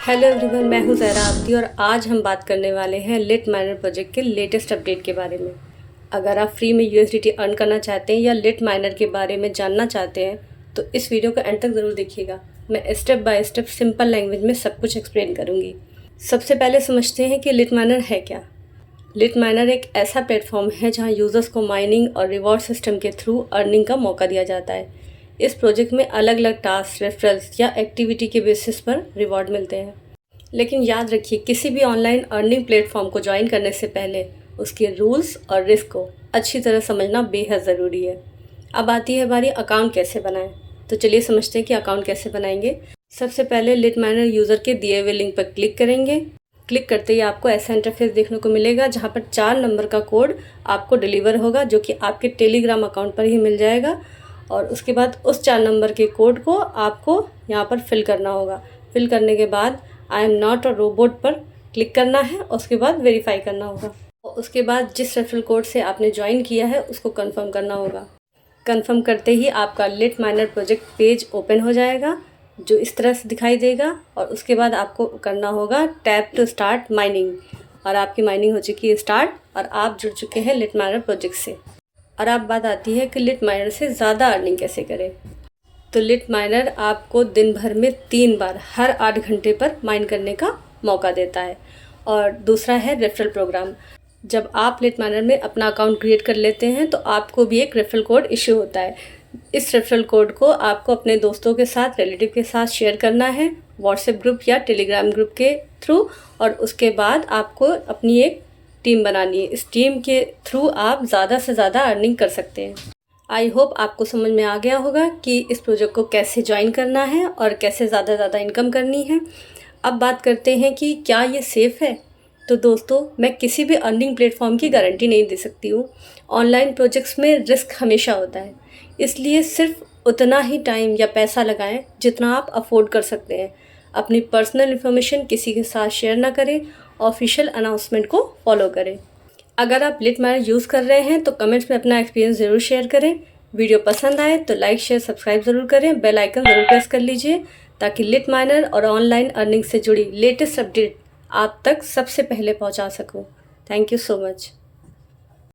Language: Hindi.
हेलो एवरीवन, मैं हूं ज़हरा आब्दी और आज हम बात करने वाले हैं लिट माइनर प्रोजेक्ट के लेटेस्ट अपडेट के बारे में। अगर आप फ्री में यूएसडीटी अर्न करना चाहते हैं या लिट माइनर के बारे में जानना चाहते हैं तो इस वीडियो को एंड तक ज़रूर देखिएगा। मैं step by step simple language में सब कुछ एक्सप्लेन करूँगी। सबसे पहले समझते हैं कि लिट माइनर है क्या। लिट माइनर एक ऐसा प्लेटफॉर्म है जहाँ यूज़र्स को माइनिंग और रिवॉर्ड सिस्टम के थ्रू अर्निंग का मौका दिया जाता है। इस प्रोजेक्ट में अलग अलग टास्क, रेफरल्स या एक्टिविटी के बेसिस पर रिवॉर्ड मिलते हैं। लेकिन याद रखिए, किसी भी ऑनलाइन अर्निंग प्लेटफॉर्म को ज्वाइन करने से पहले उसके रूल्स और रिस्क को अच्छी तरह समझना बेहद ज़रूरी है। अब आती है बारी अकाउंट कैसे बनाएं। तो चलिए समझते हैं कि अकाउंट कैसे बनाएंगे। सबसे पहले लिट माइनर यूज़र के दिए हुए लिंक पर क्लिक करेंगे। क्लिक करते ही आपको ऐसा इंटरफेस देखने को मिलेगा जहाँ पर 4 नंबर का कोड आपको डिलीवर होगा, जो कि आपके टेलीग्राम अकाउंट पर ही मिल जाएगा। और उसके बाद उस 4 नंबर के कोड को आपको यहाँ पर फिल करना होगा। फिल करने के बाद I am not a robot पर क्लिक करना है और उसके बाद वेरीफाई करना होगा। और उसके बाद जिस रेफरल कोड से आपने ज्वाइन किया है उसको कंफर्म करना होगा। कंफर्म करते ही आपका lit minor project page open हो जाएगा, जो इस तरह से दिखाई देगा। और उसके बाद आपको करना होगा टैप टू स्टार्ट माइनिंग, और आपकी माइनिंग हो चुकी है स्टार्ट और आप जुड़ चुके हैं लिट माइनर प्रोजेक्ट से। और अब बात आती है कि लिट माइनर से ज़्यादा अर्निंग कैसे करें। तो लिट माइनर आपको दिन भर में 3 बार हर 8 घंटे पर माइन करने का मौका देता है। और दूसरा है रेफरल प्रोग्राम। जब आप लिट माइनर में अपना अकाउंट क्रिएट कर लेते हैं तो आपको भी एक रेफरल कोड इश्यू होता है। इस रेफरल कोड को आपको अपने दोस्तों के साथ, रिलेटिव के साथ शेयर करना है व्हाट्सएप ग्रुप या टेलीग्राम ग्रुप के थ्रू। और उसके बाद आपको अपनी एक टीम बनानी है। इस टीम के थ्रू आप ज़्यादा से ज़्यादा अर्निंग कर सकते हैं। आई होप आपको समझ में आ गया होगा कि इस प्रोजेक्ट को कैसे ज्वाइन करना है और कैसे ज़्यादा इनकम करनी है। अब बात करते हैं कि क्या ये सेफ़ है। तो दोस्तों, मैं किसी भी अर्निंग प्लेटफॉर्म की गारंटी नहीं दे सकती हूँ। ऑनलाइन प्रोजेक्ट्स में रिस्क हमेशा होता है, इसलिए सिर्फ उतना ही टाइम या पैसा लगाएं जितना आप अफोर्ड कर सकते हैं। अपनी पर्सनल इन्फॉर्मेशन किसी के साथ शेयर ना करें, ऑफिशियल अनाउंसमेंट को फॉलो करें। अगर आप लिट माइनर यूज़ कर रहे हैं तो कमेंट्स में अपना एक्सपीरियंस ज़रूर शेयर करें। वीडियो पसंद आए तो लाइक, शेयर, सब्सक्राइब ज़रूर करें। बेल आइकन ज़रूर प्रेस कर लीजिए ताकि लिट माइनर और ऑनलाइन अर्निंग से जुड़ी लेटेस्ट अपडेट आप तक सबसे पहले पहुंचा सकूं। Thank you so much.